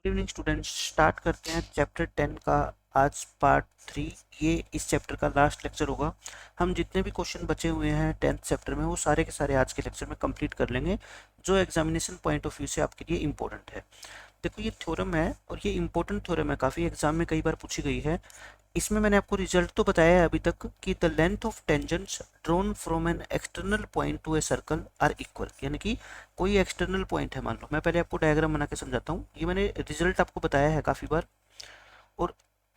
Good evening students, start करते हैं chapter 10 का आज पार्ट 3। ये इस चैप्टर का लास्ट लेक्चर होगा। हम जितने भी क्वेश्चन बचे हुए हैं 10th चैप्टर में वो सारे के सारे आज के लेक्चर में कंप्लीट कर लेंगे, जो एग्जामिनेशन पॉइंट ऑफ व्यू से आपके लिए इंपॉर्टेंट है। देखो, ये थ्योरम है और ये इंपॉर्टेंट थ्योरम है, काफ़ी एग्जाम में कई बार पूछी गई है। इसमें मैंने आपको रिजल्ट तो बताया है अभी तक कि the length of tangents drawn from an external point to a circle are equal, यानी कि कोई एक्सटर्नल पॉइंट है, मान लो मैं पहले आपको डायग्राम बना के समझाता हूँ। ये मैंने रिजल्ट आपको बताया है काफ़ी बार। और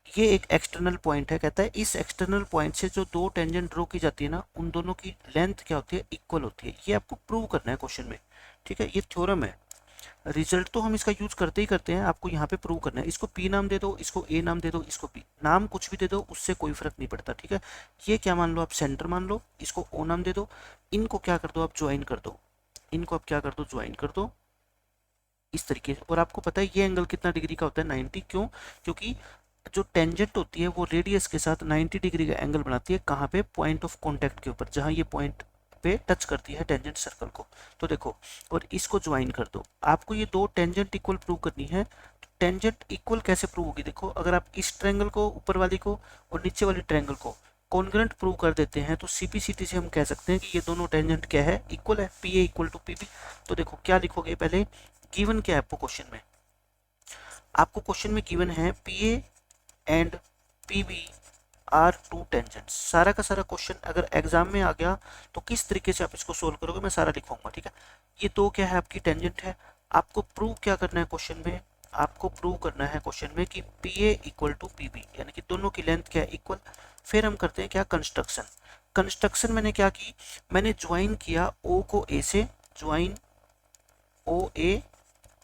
ये एक एक्सटर्नल पॉइंट है, कहता है इस एक्सटर्नल पॉइंट से जो दो टेंजेंट ड्रॉ की जाती है ना, उन दोनों की लेंथ क्या होती है, इक्वल होती है। ये आपको प्रूव करना है क्वेश्चन में, ठीक है। ये थ्योरम है, रिजल्ट तो हम इसका यूज करते ही करते हैं, आपको यहाँ पे प्रूव करना है। इसको पी नाम दे दो, इसको ए नाम दे दो, इसको पी नाम कुछ भी दे दो, उससे कोई फर्क नहीं पड़ता, ठीक है। ये क्या मान लो, आप सेंटर मान लो, इसको ओ नाम दे दो, इनको क्या कर दो, आप ज्वाइन कर दो, इनको आप क्या कर दो, ज्वाइन कर दो इस तरीके से। और आपको पता है ये एंगल कितना डिग्री का होता है, 90। क्यों? क्योंकि जो टेंजेंट होती है वो रेडियस के साथ 90 डिग्री का एंगल बनाती है। कहाँ पे? पॉइंट ऑफ कॉन्टैक्ट के ऊपर, जहाँ ये पॉइंट पे टच करती है टेंजेंट सर्कल को। तो देखो, और इसको ज्वाइन कर दो। आपको ये दो टेंजेंट इक्वल प्रूव करनी है। तो टेंजेंट इक्वल कैसे प्रूव होगी? देखो, अगर आप इस ट्रायंगल को, ऊपर वाली को और नीचे वाली ट्रायंगल को कॉन्ग्रेंट प्रूव कर देते हैं, तो सीपीसीटी से हम कह सकते हैं कि ये दोनों टेंजेंट क्या है, इक्वल है, P A equal to P B. तो देखो क्या लिखोगे, पहले गिवन क्या है आपको क्वेश्चन में? आपको क्वेश्चन में गिवन है P A and P B are two tangents. सारा का सारा क्वेश्चन अगर एग्जाम में आ गया तो किस तरीके से आप इसको सोल्व करोगे, मैं सारा लिखवाऊंगा, ठीक है। ये तो क्या है, आपकी टेंजेंट है। आपको प्रूव क्या करना है क्वेश्चन में? आपको प्रूव करना है क्वेश्चन में कि P A equal to P B, यानी कि दोनों की लेंथ क्या है, इक्वल। फिर हम करते हैं क्या, कंस्ट्रक्शन। कंस्ट्रक्शन मैंने क्या की, मैंने ज्वाइन किया ओ को ए से, ज्वाइन ओ ए,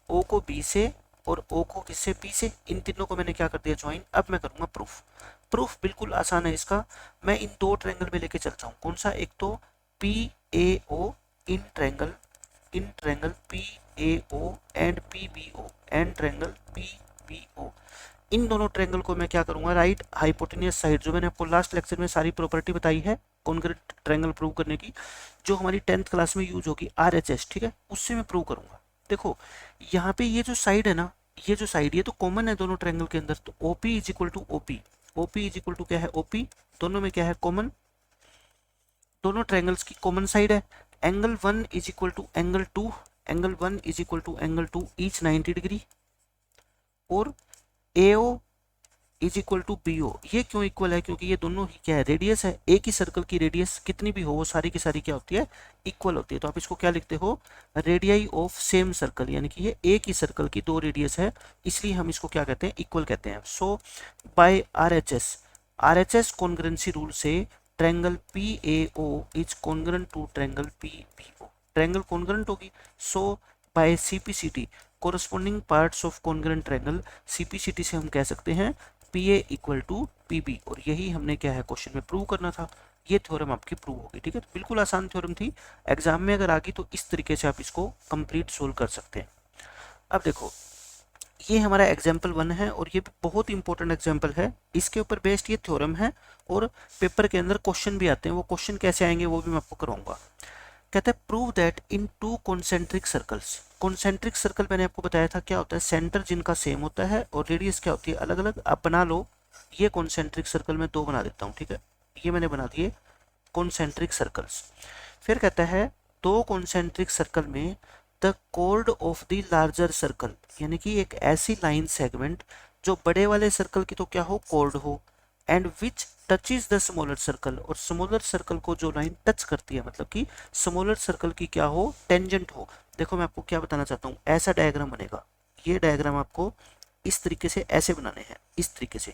ओ को बी से और ओ को किससे, पी से। इन तीनों को मैंने क्या कर दिया, ज्वाइन। अब मैं करूंगा प्रूफ। प्रूफ बिल्कुल आसान है इसका। मैं इन दो ट्रायंगल में लेके चलता हूँ। कौन सा? एक तो P A O in triangle P A O and P B O, and triangle P B O. इन दोनों ट्रायंगल को मैं क्या करूंगा, राइट हाइपोटेनियस साइड, जो मैंने आपको लास्ट लेक्चर में सारी प्रॉपर्टी बताई है कॉन्क्रीट ट्रायंगल प्रूव करने की, जो हमारी 10th क्लास में यूज होगी, आरएचएस, ठीक है, उससे मैं प्रूव करूंगा। देखो, यहाँ पे ये जो साइड है ना, ये जो साइड, ये तो कॉमन है दोनों ट्रायंगल के अंदर। तो OP is equal to OP, OP is equal to क्या है, ओपी। दोनों में क्या है, कॉमन, दोनों ट्रायंगल्स की कॉमन साइड है। Angle one is equal to angle two, angle one is equal to angle two, each 90 degree. और A O is equal to B O. ये क्यों इक्वल है? क्योंकि ये दोनों ही क्या है, रेडियस है। एक ही सर्कल की रेडियस कितनी भी हो, वो सारी की सारी क्या होती है, इक्वल होती है। तो आप इसको क्या लिखते हो, रेडियाई ऑफ सेम सर्कल, यानी कि ये एक ही सर्कल की दो रेडियस है, इसलिए हम इसको क्या कहते हैं, इक्वल कहते हैं। So by R H S congruency rule से triangle P A O is congruent to triangle P B O, triangle congruent होगी। So by CPCT, corresponding parts of congruent triangle, CPCT से हम कह सकते हैं P A equal to P B. और यही हमने क्या है, क्वेश्चन में प्रूव करना था। ये थ्योरम आपकी प्रूव होगी, ठीक है। तो बिल्कुल आसान थ्योरम थी, एग्जाम में अगर आ गई तो इस तरीके से आप इसको कंप्लीट सोल्व कर सकते हैं। अब देखो, ये हमारा एग्जाम्पल 1 है और ये बहुत इंपॉर्टेंट एग्जाम्पल है। इसके ऊपर बेस्ड ये थ्योरम है और पेपर के अंदर क्वेश्चन भी आते हैं। वो क्वेश्चन कैसे आएंगे वो भी मैं आपको कराऊंगा। कहता है prove that in to concentric circles. Concentric circle मैंने आपको बताया था क्या होता है, सेंटर जिनका सेम होता है और रेडियस क्या होती है, अलग अलग। आप बना लो, ये कॉन्सेंट्रिक सर्कल मैं दो बना देता हूँ, ठीक है। ये मैंने बना दिए कॉन्सेंट्रिक सर्कल्स। फिर कहता है दो कॉन्सेंट्रिक सर्कल में the code of the larger circle, यानी कि एक ऐसी लाइन सेगमेंट जो बड़े वाले सर्कल की तो क्या हो, कोर्ड हो, and which touches the smaller circle, और स्मॉलर सर्कल को जो लाइन टच करती है, मतलब कि स्मॉलर सर्कल की क्या हो, टेंजेंट हो। देखो मैं आपको क्या बताना चाहता हूँ, ऐसा डायग्राम बनेगा। ये डायग्राम आपको इस तरीके से ऐसे बनाने हैं, इस तरीके से।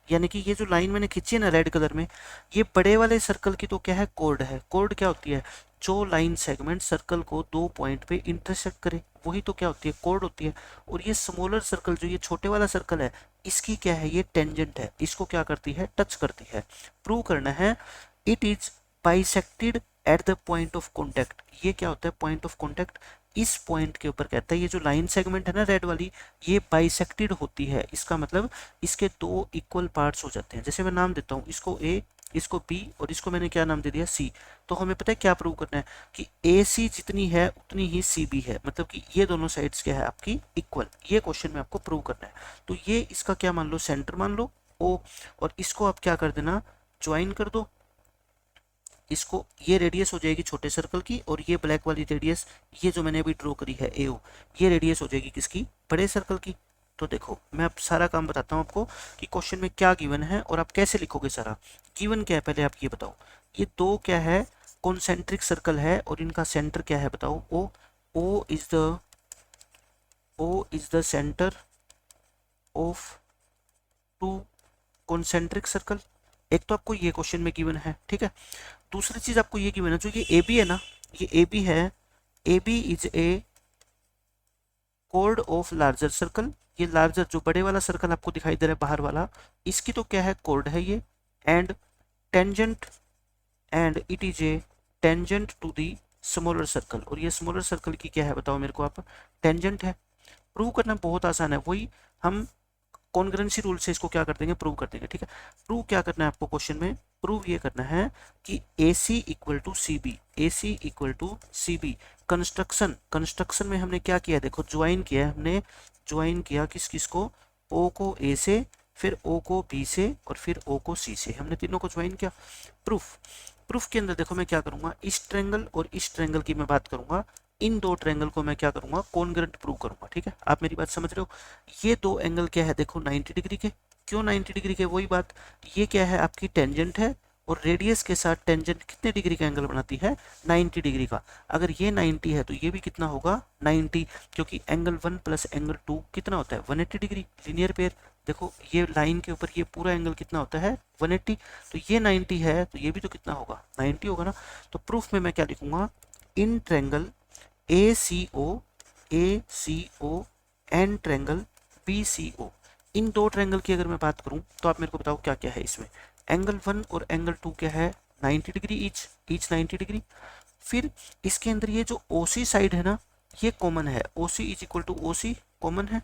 यानी कि ये जो लाइन मैंने खींची है ना रेड कलर में, ये बड़े वाले सर्कल की तो क्या है, कोर्ड है। कोर्ड क्या होती है, जो लाइन सेगमेंट सर्कल को दो पॉइंट पे इंटरसेक्ट करे, वही तो क्या होती है, कोर्ड होती है। और ये स्मॉलर सर्कल, जो ये छोटे वाला सर्कल है, इसकी क्या है, ये टेंजेंट है, इसको क्या करती है, टच करती है। प्रूव करना है it is bisected eight the point of contact. ये क्या होता है, पॉइंट ऑफ कॉन्टैक्ट। इस पॉइंट के ऊपर कहता है ये जो लाइन सेगमेंट है ना रेड वाली, ये बाइसेक्टेड होती है। इसका मतलब इसके दो इक्वल पार्ट्स हो जाते हैं। जैसे मैं नाम देता हूँ इसको ए, इसको बी और इसको मैंने क्या नाम दे दिया सी। तो हमें पता है क्या प्रूव करना है कि ए सी जितनी है उतनी ही सी बी है, मतलब कि ये दोनों साइड्स क्या है आपकी इक्वल। ये क्वेश्चन में आपको प्रूव करना है। तो ये इसका क्या मान लो, सेंटर मान लो ओ, और इसको आप क्या कर देना, ज्वाइन कर दो। इसको, ये रेडियस हो जाएगी छोटे सर्कल की, और ये ब्लैक वाली रेडियस, ये जो मैंने अभी ड्रॉ करी है एओ, ये रेडियस हो जाएगी किसकी, बड़े सर्कल की। तो देखो मैं अब सारा काम बताता हूँ आपको कि क्वेश्चन में क्या गिवन है और आप कैसे लिखोगे सारा। गिवन क्या है पहले आप ये बताओ। ये दो क्या है, कॉन्सेंट्रिक सर्कल है और इनका सेंटर क्या है बताओ, O. O is the centre of two concentric circle. एक तो आपको ये क्वेश्चन में गिवन है, ठीक है। दूसरी चीज आपको ये गिवन है, जो ये ए बी है ना, ये ए बी है, ए बी इज ए कोड ऑफ लार्जर सर्कल। ये लार्जर जो बड़े वाला सर्कल आपको दिखाई दे रहा है बाहर वाला, इसकी तो क्या है, कोड है ये। And tangent, and it is a tangent to the smaller circle. और ये स्मॉलर सर्कल की क्या है बताओ मेरे को आप, टेंजेंट है। प्रूव करना बहुत आसान है, वही हम कॉन्ग्रुएंसी रूल से इसको क्या कर देंगे, प्रूव कर देंगे, ठीक है। प्रूव क्या करना है आपको क्वेश्चन में, प्रूव ये करना है कि A C equal to C B, A C equal to C B. Construction में हमने क्या किया, देखो ज्वाइन किया, हमने ज्वाइन किया किस किस को, ओ को ए से, फिर ओ को बी से, और फिर ओ को सी से, हमने तीनों को ज्वाइन किया। प्रूफ के अंदर देखो मैं क्या करूंगा, इस ट्रायंगल और इस ट्रायंगल की मैं बात करूंगा, इन दो ट्रायंगल को मैं क्या करूंगा, कॉन्ग्रुएंट प्रूव करूंगा, ठीक है। आप मेरी बात समझ रहे हो। ये दो एंगल क्या है देखो, 90 डिग्री के। क्यों 90 डिग्री के, वही बात, ये क्या है आपकी टेंजेंट है, और रेडियस के साथ टेंजेंट कितने डिग्री का एंगल बनाती है, 90 डिग्री का। अगर ये 90 है तो ये भी कितना होगा, 90, क्योंकि एंगल 1 प्लस एंगल 2 कितना होता है, 180 डिग्री, लीनियर पेयर। देखो ये लाइन के ऊपर ये पूरा एंगल कितना होता है, 180। तो ये 90 है तो ये भी तो कितना होगा, 90 होगा ना। तो प्रूफ में मैं क्या लिखूंगा, in triangle A C O and triangle B C O, इन दो ट्रायंगल की अगर मैं बात करूं तो आप मेरे को बताओ क्या क्या है इसमें। एंगल 1 और एंगल 2 क्या है, 90 डिग्री ईच 90 डिग्री। फिर इसके अंदर ये जो ओ सी साइड है ना, ये कॉमन है, O C is equal to O C common है।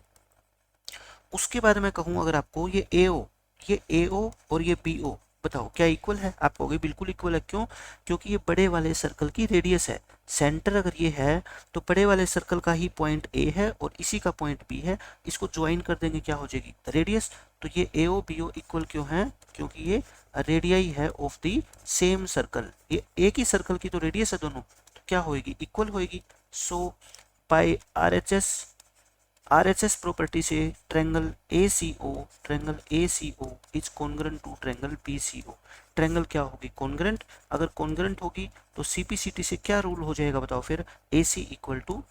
उसके बाद मैं कहूँ अगर आपको, ये ए ओ और ये बी ओ, बताओ क्या इक्वल है, आप कहोगे बिल्कुल इक्वल है। क्यों, क्योंकि ये बड़े वाले सर्कल की रेडियस है। सेंटर अगर ये है तो बड़े वाले सर्कल का ही पॉइंट ए है और इसी का पॉइंट बी है, इसको ज्वाइन कर देंगे क्या हो जाएगी, रेडियस। तो ये ए ओ बी ओ इक्वल क्यों है, क्योंकि ये रेडियाई है ऑफ द सेम सर्कल। ये एक ही सर्कल की तो रेडियस है दोनों, तो क्या होगी, इक्वल होगी। सो बाय RHS प्रॉपर्टी से triangle ACO is congruent to triangle BCO। Triangle क्या होगी, कॉन्ग्रुएंट। अगर कॉन्ग्रुएंट होगी तो CPCT से क्या रूल हो जाएगा बताओ फिर, AC is equal to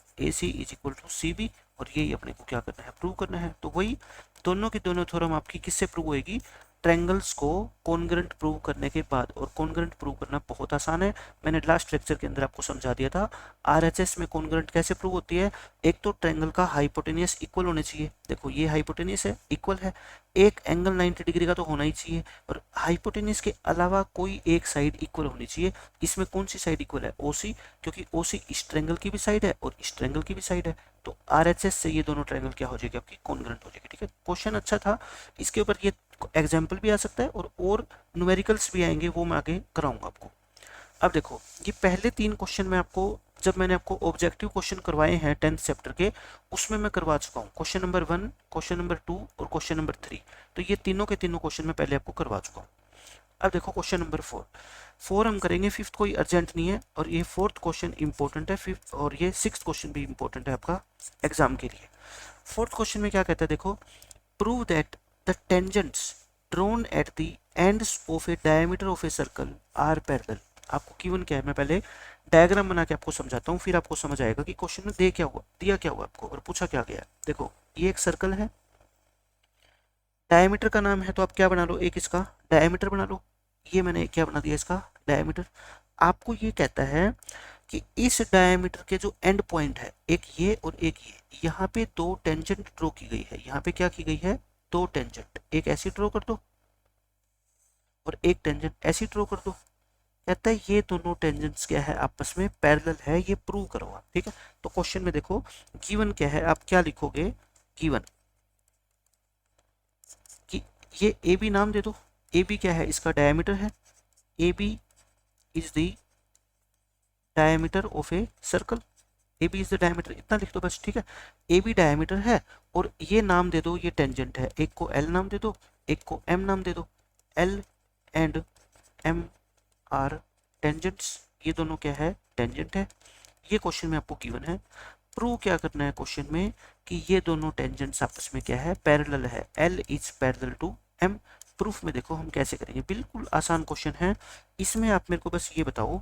CB। और यही अपने को क्या करना है, प्रूव करना है। तो वही दोनों की दोनों थ्योरम आपकी किससे प्रूव होगी, ट्रायंगल्स को कॉन्ग्रुएंट प्रूव करने के बाद। और कॉन्ग्रुएंट प्रूव करना बहुत आसान है, मैंने लास्ट लेक्चर के अंदर आपको समझा दिया था। RHS में कॉन्ग्रुएंट कैसे प्रूव होती है, एक तो ट्रायंगल का हाइपोटेनियस इक्वल होने चाहिए, देखो ये हाइपोटेनियस है, इक्वल है। एक एंगल 90 डिग्री का तो होना ही चाहिए, और हाइपोटेनियस के अलावा कोई एक साइड इक्वल होनी चाहिए। इसमें कौन सी साइड इक्वल है, OC, क्योंकि OC इस ट्रायंगल की भी साइड है और इस ट्रायंगल की भी साइड है। तो RHS से ये दोनों ट्रायंगल क्या हो जाएगी आपकी, कॉन्ग्रुएंट हो जाएगी, ठीक है। क्वेश्चन अच्छा था, इसके ऊपर ये एग्जाम्पल भी आ सकता है और न्यूमेरिकल्स भी आएंगे, वो मैं आगे कराऊंगा आपको। अब देखो ये पहले 3 क्वेश्चन में आपको, जब मैंने आपको ऑब्जेक्टिव क्वेश्चन करवाए हैं 10th चैप्टर के, उसमें मैं करवा चुका हूँ क्वेश्चन नंबर 1, क्वेश्चन नंबर 2 और क्वेश्चन नंबर 3। तो ये तीनों के तीनों क्वेश्चन मैं पहले आपको करवा चुका हूँ। अब देखो क्वेश्चन नंबर 4 हम करेंगे, 5th कोई अर्जेंट नहीं है, और ये 4th क्वेश्चन इंपॉर्टेंट है, 5th और ये 6th क्वेश्चन भी इंपॉर्टेंट है आपका एग्जाम के लिए। 4th क्वेश्चन में क्या कहता है देखो, prove that the tangents drawn at the ends of a diameter of a circle are parallel. आपको गिवन क्या है, मैं पहले डायग्राम बना के आपको समझाता हूँ, फिर आपको समझ आएगा कि क्वेश्चन में दिया क्या हुआ आपको और पूछा क्या गया है। देखो ये एक सर्कल है, डायमीटर का नाम है तो आप क्या बना लो, एक इसका डायमीटर बना लो। ये मैंने क्या बना दिया, इसका डायमीटर। आपको ये कहता है कि इस डायमीटर के जो एंड पॉइंट है, एक ये और एक ये, यहाँ पे 2 टेंजेंट ड्रॉ की गई है। यहाँ पे क्या की गई है, 2 टेंजेंट, एक ऐसी ड्रॉ कर दो और एक टेंजेंट ऐसी ड्रॉ कर दो। कहता है ये दोनों टेंजेंट्स क्या है, आपस में पैरेलल है, ये प्रूव करो आप, ठीक है। तो क्वेश्चन में देखो गिवन क्या है, आप क्या लिखोगे, गिवन कि ये ए बी नाम दे दो। ए बी क्या है, इसका डायमीटर है, A B is the diameter of a circle. A B is the diameter, इतना लिख दो बस, ठीक है। ए बी डायमीटर है और ये नाम दे दो, ये टेंजेंट है, एक को एल नाम दे दो, एक को एम नाम दे दो। L and M are tangents, ये दोनों क्या है, टेंजेंट है। ये क्वेश्चन में आपको गिवन है। प्रूव क्या करना है क्वेश्चन में कि ये दोनों टेंजेंट्स आपस में क्या है, पैरेलल है। L is parallel to M. Proof में देखो हम कैसे करेंगे, बिल्कुल आसान क्वेश्चन है। इसमें आप मेरे को बस ये बताओ,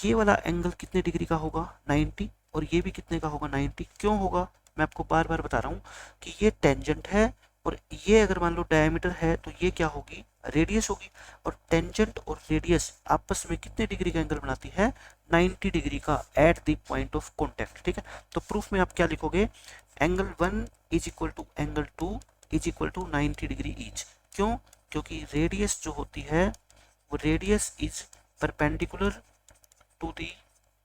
ये वाला एंगल कितने डिग्री का होगा, 90, और ये भी कितने का होगा, 90। क्यों होगा, मैं आपको बार बार बता रहा हूँ कि ये टेंजेंट है और ये अगर मान लो डायमीटर है तो ये क्या होगी, रेडियस होगी। और टेंजेंट और रेडियस आपस में कितने डिग्री का एंगल बनाती है, 90 डिग्री का, at the point of contact, ठीक है। तो प्रूफ में आप क्या लिखोगे, angle 1 is equal to angle 2 is equal to 90 degree each. क्यों, क्योंकि रेडियस जो होती है वो radius is perpendicular to the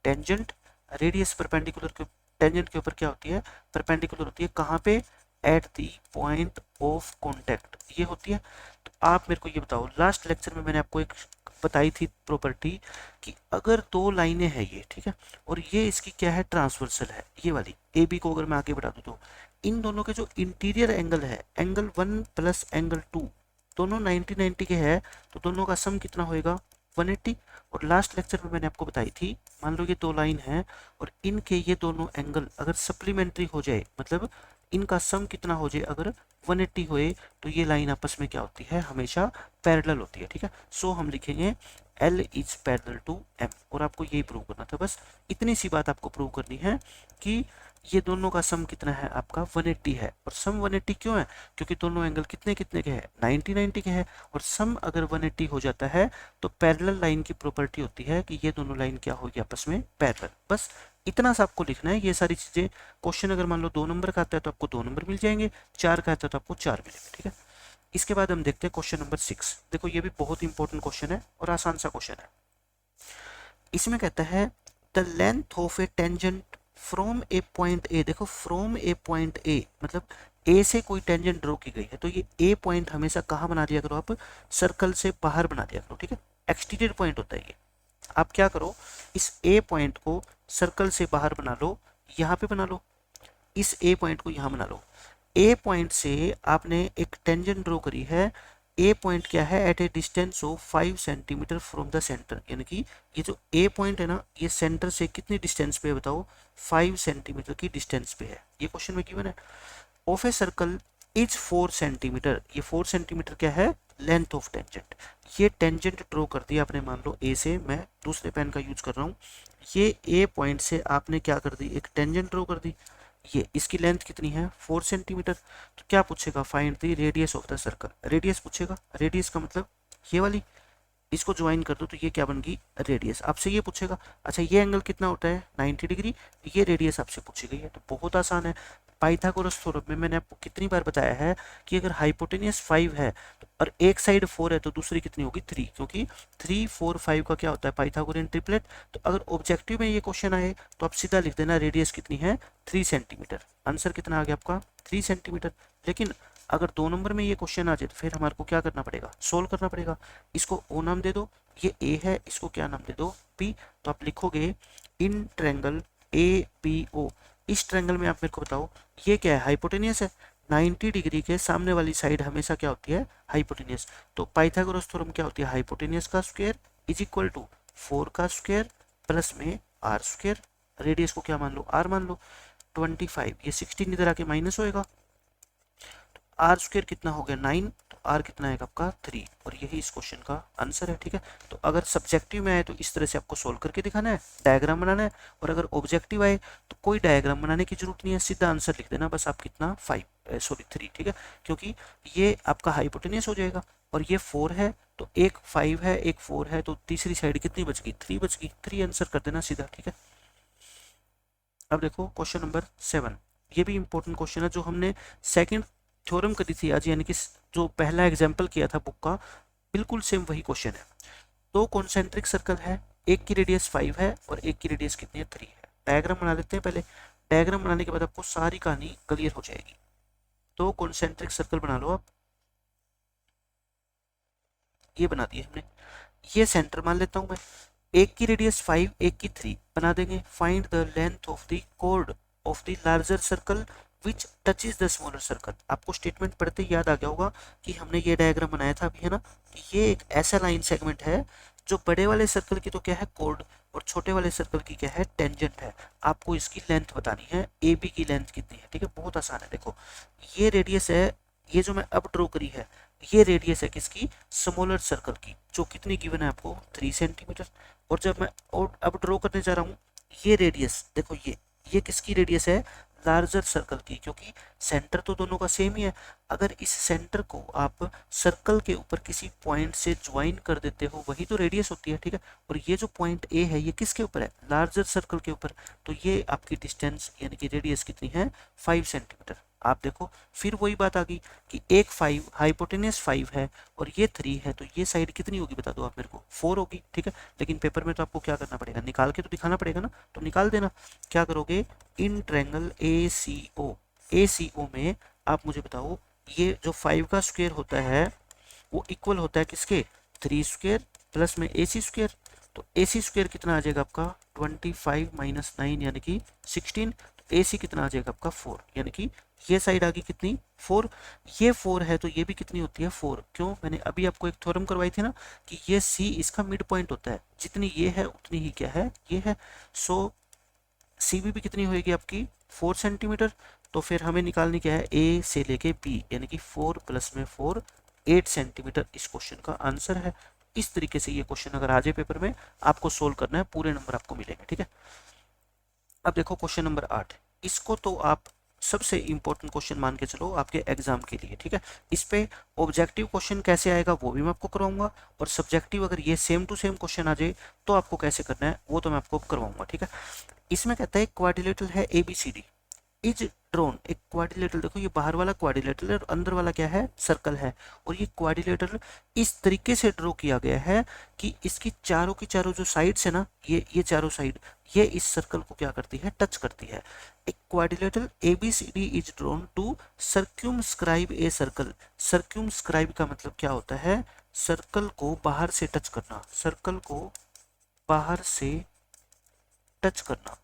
tangent. Radius perpendicular के टेंजेंट के ऊपर क्या होती है, परपेंडिकुलर होती है। कहाँ पे, at the point of contact, ये होती है। तो आप मेरे को ये बताओ, लास्ट लेक्चर में मैंने आपको एक बताई थी प्रॉपर्टी कि अगर दो लाइनें हैं ये, ठीक है, और ये इसकी क्या है, ट्रांसवर्सल है, ये वाली ए बी को अगर मैं आगे बढ़ा दूँ तो इन दोनों के जो इंटीरियर एंगल है, एंगल 1 प्लस एंगल 2, दोनों 90 के है, तो दोनों का सम कितना होएगा, 180। और लास्ट लेक्चर में मैंने आपको बताई थी, मान लो ये दो लाइन है और इनके ये दोनों एंगल अगर सप्लीमेंट्री हो जाए, मतलब इनका सम कितना हो जाए, अगर 180 होए, तो ये लाइन आपस में क्या होती है, हमेशा पैरेलल होती है, ठीक है। सो हम लिखेंगे L is parallel to M, और आपको यही प्रूव करना था, बस इतनी सी बात आपको प्रूव करनी है कि ये दोनों का सम कितना है, आपका 180 है। और सम 180 क्यों है, क्योंकि दोनों एंगल कितने कितने के हैं, 90 के हैं। और सम अगर 180 हो जाता है तो पैरेलल लाइन की प्रॉपर्टी होती है कि ये दोनों लाइन क्या होगी, आपस में पैरेलल। बस इतना सा आपको लिखना है, ये सारी चीजें। क्वेश्चन अगर मान लो 2 नंबर का आता है तो आपको 2 नंबर मिल जाएंगे, 4 का आता है तो आपको 4 मिलेंगे, ठीक है। इसके बाद हम देखते हैं क्वेश्चन नंबर 6। देखो ये भी बहुत इंपॉर्टेंट क्वेश्चन है और आसान सा क्वेश्चन है। इसमें कहता है the length of A tangent from A point A. देखो फ्रॉम ए पॉइंट ए मतलब ए से कोई टेंजेंट ड्रॉ की गई है, तो ये ए पॉइंट हमेशा कहाँ बना दिया करो आप, सर्कल से बाहर बना दिया करो, ठीक है। एक्सटीरियर पॉइंट होता है ये। आप क्या करो, इस ए पॉइंट को सर्कल से बाहर बना लो, यहाँ पे बना लो, इस ए पॉइंट को यहाँ बना लो। ए पॉइंट से आपने एक टेंजेंट ड्रॉ करी है। ए पॉइंट क्या है, at a distance of 5 centimetre from the centre, यानी कि ये जो ए पॉइंट है ना, ये सेंटर से कितनी डिस्टेंस पे है बताओ, 5 सेंटीमीटर की डिस्टेंस पे है। ये क्वेश्चन में गिवन है। Of a circle is 4 centimetre, ये 4 सेंटीमीटर क्या है, लेंथ ऑफ टेंजेंट। ये टेंजेंट ड्रॉ कर दिया आपने, मान लो ए से, मैं दूसरे पेन का यूज कर रहा हूँ। ये ए पॉइंट से आपने क्या कर दी, एक टेंजेंट ड्रॉ कर दी। ये इसकी लेंथ कितनी है, 4 सेंटीमीटर। तो क्या पूछेगा, find the radius of the circle. Radius पूछेगा, रेडियस का मतलब ये वाली, इसको ज्वाइन कर दो तो ये क्या बन गई, रेडियस। आपसे ये पूछेगा, अच्छा ये एंगल कितना होता है, 90 डिग्री, ये रेडियस आपसे पूछी गई है। तो बहुत आसान है। पाइथागोरस थ्योरम में मैंने आपको कितनी बार बताया है कि अगर हाइपोटेनियस 5 है और एक साइड 4 है तो दूसरी कितनी होगी, 3, क्योंकि 3 4 5 का क्या होता है, पाइथागोरियन ट्रिपलेट। तो अगर ऑब्जेक्टिव में ये क्वेश्चन आए तो आप सीधा लिख देना रेडियस कितनी है, 3 सेंटीमीटर। आंसर कितना आ गया आपका, 3 सेंटीमीटर। लेकिन अगर 2 नंबर में ये क्वेश्चन आ जाए तो फिर हमारे को क्या करना पड़ेगा, सोल्व करना पड़ेगा। इसको ओ नाम दे दो, ये ए है, इसको क्या नाम दे दो, बी। तो आप लिखोगे इन ट्रायंगल ए बी ओ। इस ट्रायंगल में आप मेरे को बताओ ये क्या है, हाइपोटेनियस है। 90 डिग्री के सामने वाली साइड हमेशा क्या होती है, हाइपोटेनियस। तो पाइथागोरस थ्योरम क्या होती है, हाइपोटेनियस का स्क्वायर इज इक्वल टू 4 का स्क्वायर प्लस में आर स्क्वायर। रेडियस को क्या मान लो, आर मान लो। 25, ये 16 इधर आके माइनस होएगा, आर स्क्वायर कितना हो गया, 9। तो आर कितना है आपका, 3। और यही इस क्वेश्चन का आंसर है, ठीक है। तो अगर सब्जेक्टिव में आए तो इस तरह से आपको सोल्व करके दिखाना है, डायग्राम बनाना है। और अगर ऑब्जेक्टिव आए तो कोई डायग्राम बनाने की जरूरत नहीं है, सीधा आंसर लिख देना बस। आप कितना, 3, ठीक है, क्योंकि ये आपका हाइपोटेनियस हो जाएगा और ये 4 है, तो एक 5 है एक 4 है, तो तीसरी साइड कितनी बच गई, 3 बच गई। 3 आंसर कर देना सीधा, ठीक है। अब देखो क्वेश्चन नंबर 7। ये भी इंपॉर्टेंट क्वेश्चन है, जो हमने सेकंड थ्योरम करी थी आज, यानी कि जो पहला एग्जाम्पल किया था बुक का, बिल्कुल सेम वही क्वेश्चन है। दो कॉन्सेंट्रिक सर्कल है, एक की रेडियस 5 है और एक की रेडियस कितनी है, 3 है। डायग्राम बना लेते हैं पहले। डायग्राम बनाने के बाद आपको सारी कहानी क्लियर हो जाएगी। दो कॉन्सेंट्रिक सर्कल बना लो आप, ये बना दिए हमने। ये सेंटर मान लेता हूँ मैं, एक की रेडियस 5, एक की 3 बना देंगे। Find the length of the code of the larger circle which touches the smaller circle. आपको स्टेटमेंट पढ़ते ही याद आ गया होगा कि हमने ये डायग्राम बनाया था अभी, है ना, कि ये एक ऐसा लाइन सेगमेंट है जो बड़े वाले सर्कल की तो क्या है कोड, और छोटे वाले सर्कल की क्या है टेंजेंट है। आपको इसकी लेंथ बतानी है, ए बी की लेंथ कितनी है, ठीक है, बहुत आसान है। देखो ये रेडियस है, ये जो मैं अब ड्रॉ करी है ये रेडियस है किसकी, स्मॉलर सर्कल की, जो कितनी गिवन है आपको 3 सेंटीमीटर। और जब मैं और अब ड्रॉ करने जा रहा हूँ ये रेडियस, देखो ये किसकी रेडियस है, लार्जर सर्कल की, क्योंकि सेंटर तो दोनों का सेम ही है। अगर इस सेंटर को आप सर्कल के ऊपर किसी पॉइंट से ज्वाइन कर देते हो वही तो रेडियस होती है, ठीक है। और ये जो पॉइंट ए है ये किसके ऊपर है, लार्जर सर्कल के ऊपर, तो ये आपकी डिस्टेंस यानी कि रेडियस कितनी है 5 सेंटीमीटर। आप देखो फिर वही बात आ गई कि एक 5 हाइपोटेनियस 5 है और ये 3 है, तो ये साइड कितनी होगी बता दो आप मेरे को, 4 होगी, ठीक है। लेकिन पेपर में तो आपको क्या करना पड़ेगा, निकाल के तो दिखाना पड़ेगा ना, तो निकाल देना। क्या करोगे, इन ट्रायंगल ए सी ओ में आप मुझे बताओ ये जो 5 का स्क्वायर होता है वो इक्वल होता है किसके, 3 स्क्वायर प्लस में ए सी स्क्वायर। तो ए सी स्क्वायर कितना आ जाएगा आपका 25 माइनस 9 यानी कि 16। तो ए सी कितना आ जाएगा आपका 4, यानी कि ये साइड आ गई कितनी 4। ये 4 है तो ये भी कितनी होती है 4। क्यों, मैंने अभी आपको एक थ्योरम करवाई थी ना कि ये सी इसका मिड पॉइंट होता है, जितनी ये है उतनी ही क्या है ये है। सो सी भी कितनी होगी आपकी 4 सेंटीमीटर। तो फिर हमें निकालनी क्या है, ए से लेके बी यानी कि 4 प्लस में 4 8 सेंटीमीटर इस क्वेश्चन का आंसर है। इस तरीके से ये क्वेश्चन अगर आ जाए पेपर में आपको सोल्व करना है, पूरे नंबर आपको मिलेंगे, ठीक है। अब देखो क्वेश्चन नंबर 8, इसको तो आप सबसे इंपॉर्टेंट क्वेश्चन मान के चलो आपके एग्जाम के लिए, ठीक है। इस पे ऑब्जेक्टिव क्वेश्चन कैसे आएगा वो भी मैं आपको करवाऊंगा, और सब्जेक्टिव अगर ये सेम टू सेम क्वेश्चन आ जाए तो आपको कैसे करना है वो तो मैं आपको करवाऊंगा, ठीक है। इसमें कहता है क्वाड्रिलेटरल है ABCD इज ड्रोन, एक क्वाड्रिलेटरल, देखो ये बाहर वाला क्वाड्रिलेटरल है और अंदर वाला क्या है सर्कल है, और ये क्वाड्रिलेटरल इस तरीके से ड्रॉ किया गया है कि इसकी चारों की चारों जो साइड्स है ना, ये चारों साइड ये इस सर्कल को क्या करती है टच करती है। एक quadrilateral ABCD is drawn to circumscribe a circle. Circumscribe का मतलब क्या होता है, सर्कल को बाहर से टच करना, सर्कल को बाहर से टच करना।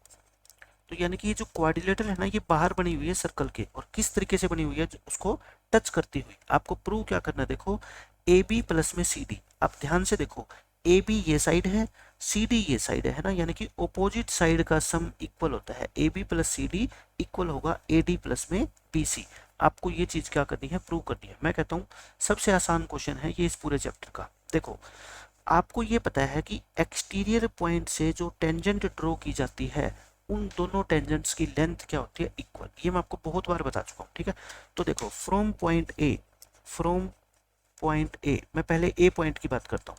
तो यानी कि ये जो क्वाड्रिलेटरल है ना ये बाहर बनी हुई है सर्कल के, और किस तरीके से बनी हुई है, उसको टच करती हुई। आपको प्रूव क्या करना है, देखो ए बी प्लस में सी डी, आप ध्यान से देखो ए बी ये साइड है, सी डी ये साइड है ना, यानी कि ऑपोजिट साइड का सम इक्वल होता है, A B plus C D equal होगा ए डी प्लस में बी सी। आपको ये चीज क्या करनी है, प्रूव करनी है। मैं कहता हूँ सबसे आसान क्वेश्चन है ये इस पूरे चैप्टर का। देखो आपको ये पता है कि एक्सटीरियर पॉइंट से जो टेंजेंट ड्रॉ की जाती है उन दोनों टेंजेंट्स की लेंथ क्या होती है इक्वल, ये मैं आपको बहुत बार बता चुका हूँ, ठीक है। तो देखो फ्रॉम पॉइंट ए, मैं पहले ए पॉइंट की बात करता हूँ।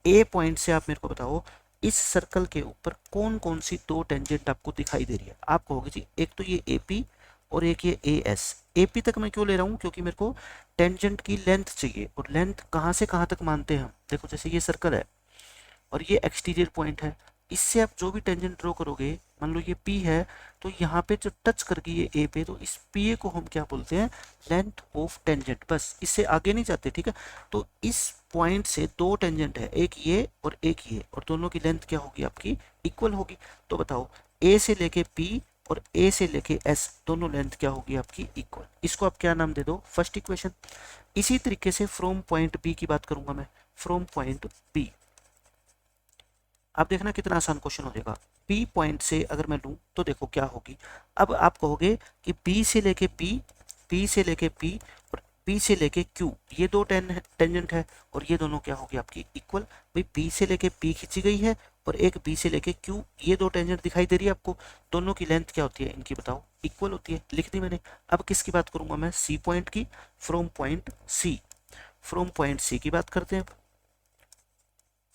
ए पॉइंट से आप मेरे को बताओ इस सर्कल के ऊपर कौन कौन सी दो टेंजेंट आपको दिखाई दे रही है। आप कहोगे जी एक तो ये AP और एक ये AS। AP तक मैं क्यों ले रहा हूँ, क्योंकि मेरे को टेंजेंट की लेंथ चाहिए, और लेंथ कहाँ से कहाँ तक मानते हैं हम, देखो जैसे ये सर्कल है और ये एक्सटीरियर पॉइंट है, इससे आप जो भी टेंजेंट ड्रॉ करोगे, मान लो ये P है तो यहाँ पे जो टच करके ये A पे, तो इस PA को हम क्या बोलते हैं, लेंथ ऑफ टेंजेंट, बस इससे आगे नहीं जाते, ठीक है। तो इस पॉइंट से दो टेंजेंट है, एक ये और एक ये, और दोनों की लेंथ क्या होगी आपकी इक्वल होगी। तो बताओ A से लेके P और A से लेके S दोनों लेंथ क्या होगी आपकी इक्वल। इसको आप क्या नाम दे दो, फर्स्ट इक्वेशन। इसी तरीके से फ्रॉम पॉइंट B की बात करूंगा मैं, फ्रॉम पॉइंट B, अब देखना कितना आसान क्वेश्चन हो जाएगा। P पॉइंट से अगर मैं लूं तो देखो क्या होगी। अब आप कहोगे कि B से लेके P से लेके P और P से लेके Q, ये दो टेंजेंट है और ये दोनों क्या होगी आपकी इक्वल। भाई P से लेके P खींची गई है और एक B से लेके Q, ये दो टेंजेंट दिखाई दे रही है आपको, दोनों की लेंथ क्या होती है इनकी बताओ इक्वल होती है, लिख दी मैंने। अब किसकी बात करूंगा मैं, C पॉइंट की, from point C, from point C की बात करते हैं,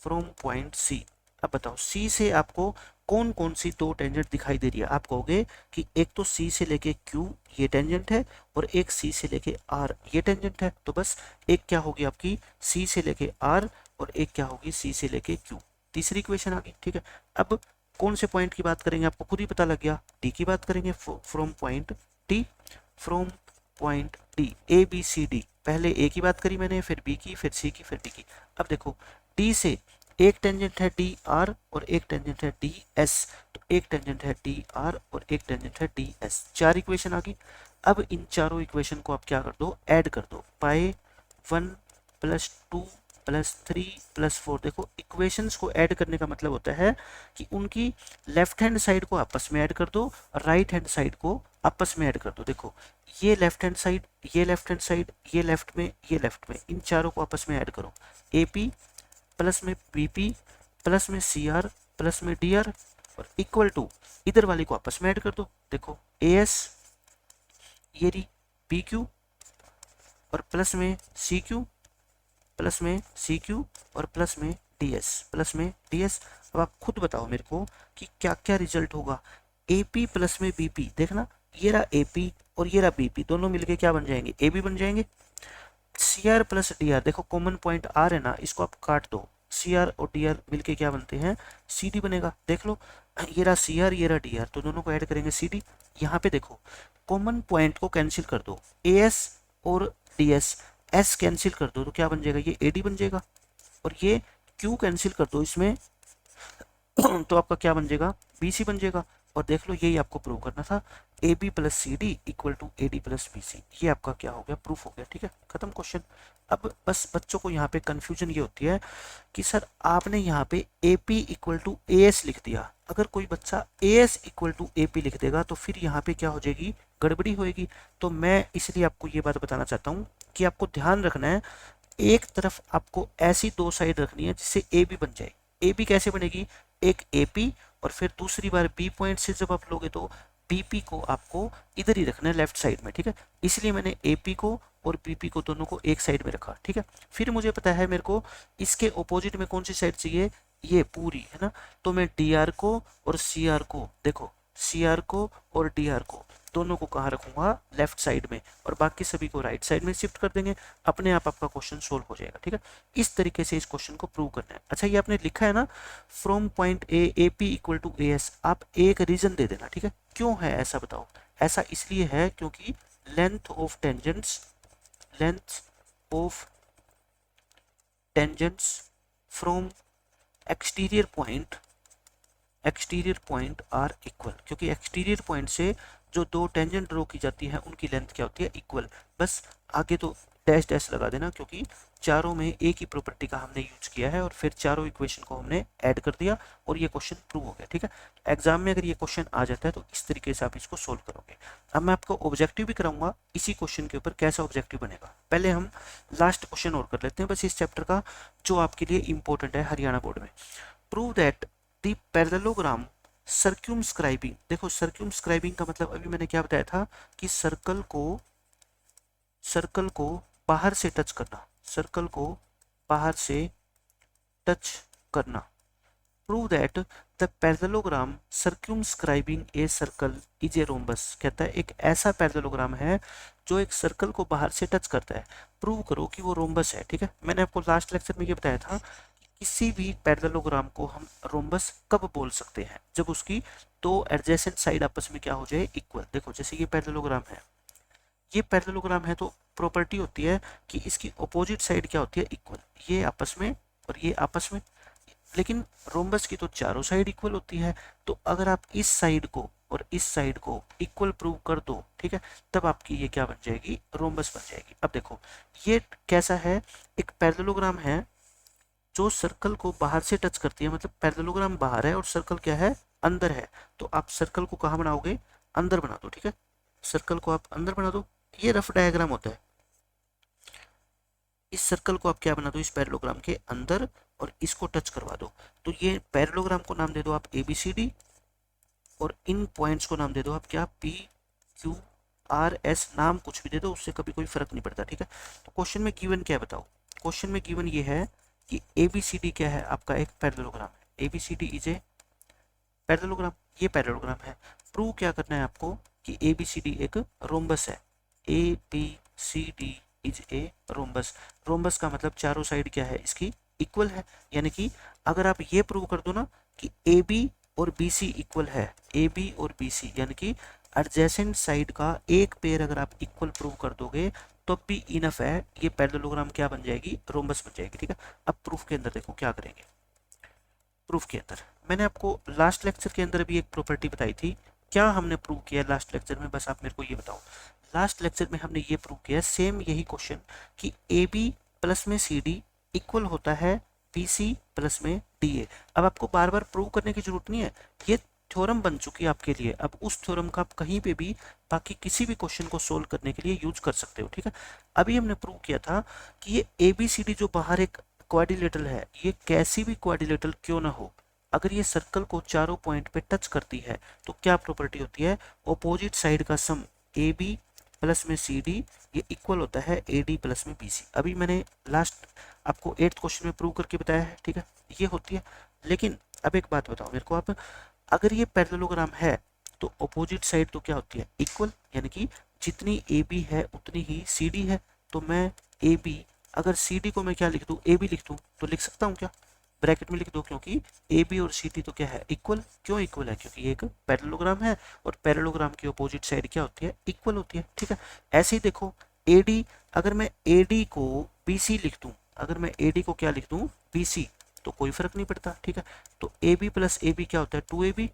फ्रॉम पॉइंट C। अब बताओ C से आपको कौन कौन सी दो टेंजेंट दिखाई दे रही है। आप कहोगे कि एक तो C से लेके Q ये टेंजेंट है और एक C से लेके R ये टेंजेंट है। तो बस एक क्या होगी आपकी C से लेके R और एक क्या होगी C से लेके Q, तीसरी इक्वेशन आ गई, ठीक है। अब कौन से पॉइंट की बात करेंगे आपको खुद ही पता लग गया, D की बात करेंगे, from point D, from point D ABCD, पहले A की बात करी मैंने, फिर B की, फिर C की, फिर D की। अब देखो D से एक टेंजेंट है डी आर और एक टेंजेंट है डी एस, तो एक टेंजेंट है डी आर और एक टेंजेंट है डी एस। चार इक्वेशन आ गई। अब इन चारों इक्वेशन को आप क्या कर दो, ऐड कर दो। पाई 1 प्लस 2 प्लस 3 प्लस 4। देखो इक्वेशंस को ऐड करने का मतलब होता है कि उनकी लेफ्ट हैंड साइड को आपस में ऐड कर दो और राइट हैंड साइड को आपस में ऐड कर दो। देखो ये लेफ्ट हैंड साइड, ये लेफ्ट हैंड साइड, ये लेफ्ट में, ये लेफ्ट में, इन चारों को आपस में ऐड करो। ए पी प्लस में बीपी प्लस में सीआर प्लस में डीआर और इक्वल टू इधर वाली को आपस में ऐड कर दो। देखो एएस ये रही पी क्यू और प्लस में सी क्यू प्लस में सी क्यू और प्लस में डी एस प्लस में डी एस। अब आप खुद बताओ मेरे को कि क्या क्या रिजल्ट होगा। ए पी प्लस में बी पी, देखना ये रहा ए पी और ये रहा बी पी, दोनों मिलके क्या बन जाएंगे, ए बी बन जाएंगे। C R plus D R, देखो कॉमन पॉइंट आर है ना, इसको आप काट दो। सी आर और डी आर मिलके क्या बनते हैं, सी डी बनेगा। देख लो ये रहा सी आर, ये रहा डी आर, तो दोनों को ऐड करेंगे सी डी। यहाँ पे देखो कॉमन पॉइंट को कैंसिल कर दो, ए एस और डी एस, एस कैंसिल कर दो तो क्या बन जाएगा, ये ए डी बन जाएगा। और ये क्यू कैंसिल कर दो इसमें तो आपका क्या बन जाएगा, बी सी बन जाएगा। और देख लो यही आपको प्रूव करना था, A B plus C D equal to A D plus B C. ये आपका क्या हो गया, प्रूफ हो गया। ठीक है, खत्म क्वेश्चन। अब बस बच्चों को यहाँ पे कंफ्यूजन ये होती है कि सर आपने यहाँ पे A P equal to A S लिख दिया। अगर कोई बच्चा A S equal to A P लिख देगा तो फिर यहाँ पे क्या हो जाएगी, गड़बड़ी होएगी। तो मैं इसलिए आपको ये बात बताना चाहता हूँ कि आपको ध्यान रखना है, एक तरफ आपको ऐसी दो साइड रखनी है जिससे ए बी बन जाए। ए बी कैसे बनेगी, एक ए पी और फिर दूसरी बार बी पॉइंट से जब आप लोगे तो बीपी को आपको इधर ही रखना है लेफ्ट साइड में। ठीक है, इसलिए मैंने एपी को और बीपी को दोनों को एक साइड में रखा। ठीक है, फिर मुझे पता है मेरे को इसके ऑपोजिट में कौन सी साइड चाहिए, ये पूरी है ना, तो मैं डी आर को और सी आर को, देखो सी आर को और डी आर को दोनों को कहाँ रखूंगा, लेफ्ट साइड में, और बाकी सभी को राइट साइड में शिफ्ट कर देंगे। अपने आप आपका क्वेश्चन सोल्व हो जाएगा। ठीक है, इस तरीके से इस क्वेश्चन को प्रूव करना है। अच्छा ये आपने लिखा है ना, from point A A P equal to A S, आप एक रीजन दे देना। ठीक है, क्यों है ऐसा बताओ। ऐसा इसलिए है क्योंकि length of tangents, length of tangents from exterior point are equal, क्योंकि एक्सटीरियर पॉइंट से जो दो टेंजेंट ड्रॉ की जाती है उनकी लेंथ क्या होती है, इक्वल। बस आगे तो डैश डैश लगा देना क्योंकि चारों में एक ही प्रॉपर्टी का हमने यूज किया है और फिर चारों इक्वेशन को हमने ऐड कर दिया और ये क्वेश्चन प्रूव हो गया। ठीक है, एग्जाम में अगर ये क्वेश्चन आ जाता है तो इस तरीके से आप इसको सोल्व करोगे। अब मैं आपको ऑब्जेक्टिव भी कराऊंगा इसी क्वेश्चन के ऊपर, कैसा ऑब्जेक्टिव बनेगा। पहले हम लास्ट क्वेश्चन और कर लेते हैं बस इस चैप्टर का, जो आपके लिए इंपॉर्टेंट है हरियाणा बोर्ड में। प्रूव दैट द पैरेललोग्राम सर्क्यूमस्क्राइबिंग, देखो सर्क्यूमस्क्राइबिंग का मतलब अभी मैंने क्या बताया था कि सर्कल को बाहर से टच करना, सर्कल को बाहर से टच करना। Prove that the parallelogram circumscribing a circle is a rhombus, कहता है एक ऐसा पैरेललोग्राम है जो एक सर्कल को बाहर से टच करता है। प्रूव करो कि वो रोम्बस है। ठीक है, मैंने आपको लास्ट लेक्चर में ये बताया था किसी भी पैरेललोग्राम को हम रोम्बस कब बोल सकते हैं, जब उसकी दो एडजेसेंट साइड आपस में क्या हो जाए, इक्वल। देखो जैसे ये पैरेललोग्राम है, ये पैरेललोग्राम है तो प्रॉपर्टी होती है कि इसकी अपोजिट साइड क्या होती है, इक्वल। ये आपस में और ये आपस में, लेकिन रोम्बस की तो चारों साइड इक्वल होती है। तो अगर आप इस साइड को और इस साइड को इक्वल प्रूव कर दो, ठीक है, तब आपकी ये क्या बन जाएगी, रोम्बस बन जाएगी। अब देखो ये कैसा है, एक पैरेललोग्राम है जो सर्कल को बाहर से टच करती है, मतलब पैरेललोग्राम बाहर है और सर्कल क्या है, अंदर है। तो आप सर्कल को कहाँ बनाओगे, अंदर बना दो। ठीक है, सर्कल को आप अंदर बना दो। ये रफ डायग्राम होता है, इस सर्कल को आप क्या बना दो, इस पैरेललोग्राम के अंदर, और इसको टच करवा दो। तो ये पैरेललोग्राम को नाम दे दो आप ए बी सी डी, और इन पॉइंट्स को नाम दे दो आप क्या, पी क्यू आर एस, नाम कुछ भी दे दो, उससे कभी कोई फर्क नहीं पड़ता। ठीक है, तो क्वेश्चन में गिवन क्या है बताओ। क्वेश्चन में गिवन ये है कि ए बी सी डी क्या है, आपका एक पैरेललोग्राम है। A B C D is a parallelogram, ये पैरेललोग्राम है। प्रूव क्या करना है आपको कि ए बी सी डी एक रोम्बस है। A B C D is a rhombus. Rhombus का मतलब चारों साइड क्या है, इसकी इक्वल है। यानी कि अगर आप ये प्रूव कर दो ना कि ए बी और बी सी इक्वल है, ए बी और बी सी यानी कि एडजेसेंट साइड का एक पेयर अगर आप इक्वल प्रूव कर दोगे तो भी इनफ है, ये पैरेललोग्राम क्या बन जाएगी, रोम्बस बन जाएगी। ठीक है, अब प्रूफ के अंदर देखो क्या करेंगे। प्रूफ के अंदर मैंने आपको लास्ट लेक्चर के अंदर भी एक प्रॉपर्टी बताई थी। क्या हमने प्रूव किया लास्ट लेक्चर में, बस आप मेरे को ये बताओ। लास्ट लेक्चर में हमने ये प्रूव किया सेम यही क्वेश्चन कि ए बी प्लस में सी डी इक्वल होता है बी सी प्लस में डी ए। अब आपको बार बार प्रूव करने की जरूरत नहीं है, ये थ्योरम बन चुकी है आपके लिए। अब उस थ्योरम का आप कहीं पे भी बाकी किसी भी क्वेश्चन को सोल्व करने के लिए यूज कर सकते हो, ठीक है। अभी हमने प्रूव किया था कि ये ए बी सी डी जो बाहर एक क्वाड्रिलेटरल है, ये कैसी भी क्वाड्रिलेटरल क्यों ना हो, अगर ये सर्कल को चारों पॉइंट पे टच करती है तो क्या प्रॉपर्टी होती है, ऑपोजिट साइड का सम ए बी प्लस में सी डी ये इक्वल होता है ए डी प्लस में बी सी। अभी मैंने लास्ट आपको 8th क्वेश्चन में प्रूव करके बताया है, ठीक है, ये होती है। लेकिन अब एक बात बताओ मेरे को आप, अगर ये पैरेललोग्राम है तो ऑपोजिट साइड तो क्या होती है, इक्वल, यानी कि जितनी ए बी है उतनी ही सी डी है। तो मैं ए बी, अगर सी डी को मैं क्या लिख दूँ, ए बी लिख दूँ, तो लिख सकता हूँ क्या, ब्रैकेट में लिख दो, क्योंकि ए बी और सी डी तो क्या है, इक्वल। क्यों इक्वल है, क्योंकि ये एक पैरेललोग्राम है और पैरेललोग्राम की अपोजिट साइड क्या होती है, इक्वल होती है, ठीक है। ऐसे ही देखो ए डी, अगर मैं ए डी को बी सी लिख दूं, अगर मैं ए डी को क्या लिख दूं, बी सी, तो कोई फर्क नहीं पड़ता, ठीक है। तो A B plus A B क्या होता है, 2ab,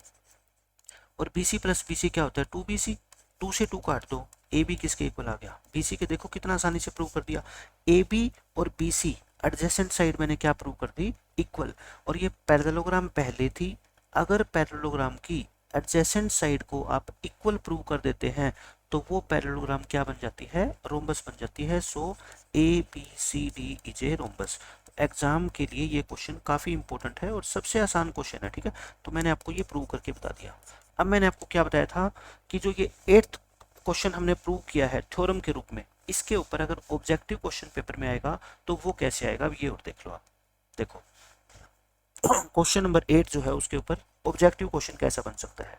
और B C plus B C क्या होता है, 2bc। 2 से 2 काट दो, ए बी किसके इक्वल आ गया, बी सी के। देखो कितना आसानी से प्रूव कर दिया। ए बी और बी सी एडजेसेंट साइड मैंने क्या प्रूव कर दी, इक्वल। और ये पैरेललोग्राम पहले थी, अगर पैरेललोग्राम की एडजेसेंट साइड को आप इक्वल प्रूव कर देते हैं तो वो पैरेललोग्राम क्या बन जाती है, रोम्बस बन जाती है। So A B C D is a rhombus. Exam के लिए ये क्वेश्चन काफी इंपॉर्टेंट है और सबसे आसान क्वेश्चन है, ठीक है। तो मैंने आपको ये प्रूव करके बता दिया। अब मैंने आपको क्या बताया था कि जो ये 8th क्वेश्चन हमने प्रूव किया है थ्योरम के रूप में, इसके ऊपर अगर ऑब्जेक्टिव क्वेश्चन पेपर में आएगा तो वो कैसे आएगा, अब ये और देख लो आप। देखो क्वेश्चन नंबर 8 जो है उसके ऊपर ऑब्जेक्टिव क्वेश्चन कैसा बन सकता है।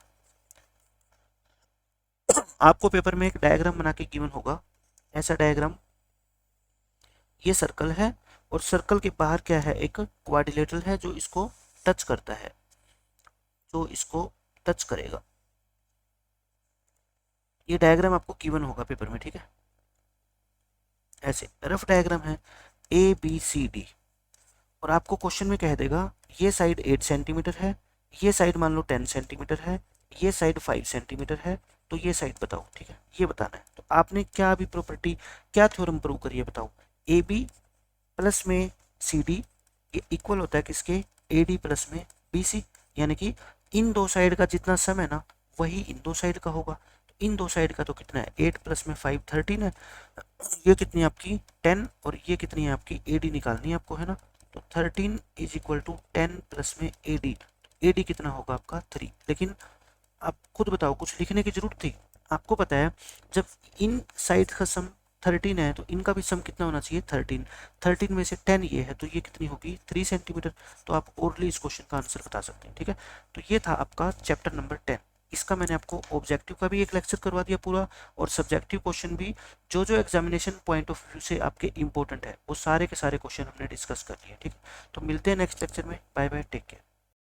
आपको पेपर में एक डायग्राम बना के गिवन होगा, ऐसा डायग्राम, ये सर्कल है और सर्कल के बाहर क्या है, एक क्वाड्रिलेटरल है जो इसको टच करता है, जो इसको टच करेगा। ये डायग्राम आपको गिवन होगा पेपर में, ठीक है। ऐसे रफ डायग्राम है ए बी सी डी, और आपको क्वेश्चन में कह देगा ये साइड 8 सेंटीमीटर है, ये साइड मान लो 10 सेंटीमीटर है, ये साइड 5 सेंटीमीटर है, तो ये साइड बताओ, ठीक है, ये बताना है। तो आपने क्या अभी प्रॉपर्टी, क्या थ्योरम प्रूव करिए बताओ, ए बी प्लस में सी डी ये इक्वल होता है किसके, ए डी प्लस में बी सी, यानी कि इन दो साइड का जितना सम है ना वही इन दो साइड का होगा। तो इन दो साइड का तो कितना है, 8 प्लस में 5 13 है, ये कितनी आपकी 10, और ये कितनी है आपकी ए डी निकालनी है आपको, है ना। तो 13 इज इक्वल टू 10 प्लस में ए डी, ए डी कितना होगा आपका 3। लेकिन आप खुद बताओ, कुछ लिखने की जरूरत थी, आपको पता है जब इन साइड का सम 13 है तो इनका भी सम कितना होना चाहिए, 13। 13 में से 10 ये है तो ये कितनी होगी, 3 सेंटीमीटर। तो आप ओरली इस क्वेश्चन का आंसर बता सकते हैं, ठीक है। तो ये था आपका चैप्टर नंबर 10। इसका मैंने आपको ऑब्जेक्टिव का भी एक लेक्चर करवा दिया पूरा, और सब्जेक्टिव क्वेश्चन भी जो जो एग्जामिनेशन पॉइंट ऑफ व्यू से आपके इंपॉर्टेंट है वो सारे के सारे क्वेश्चन हमने डिस्कस कर लिए, ठीक है। तो मिलते हैं नेक्स्ट लेक्चर में, बाय बाय, टेक केयर।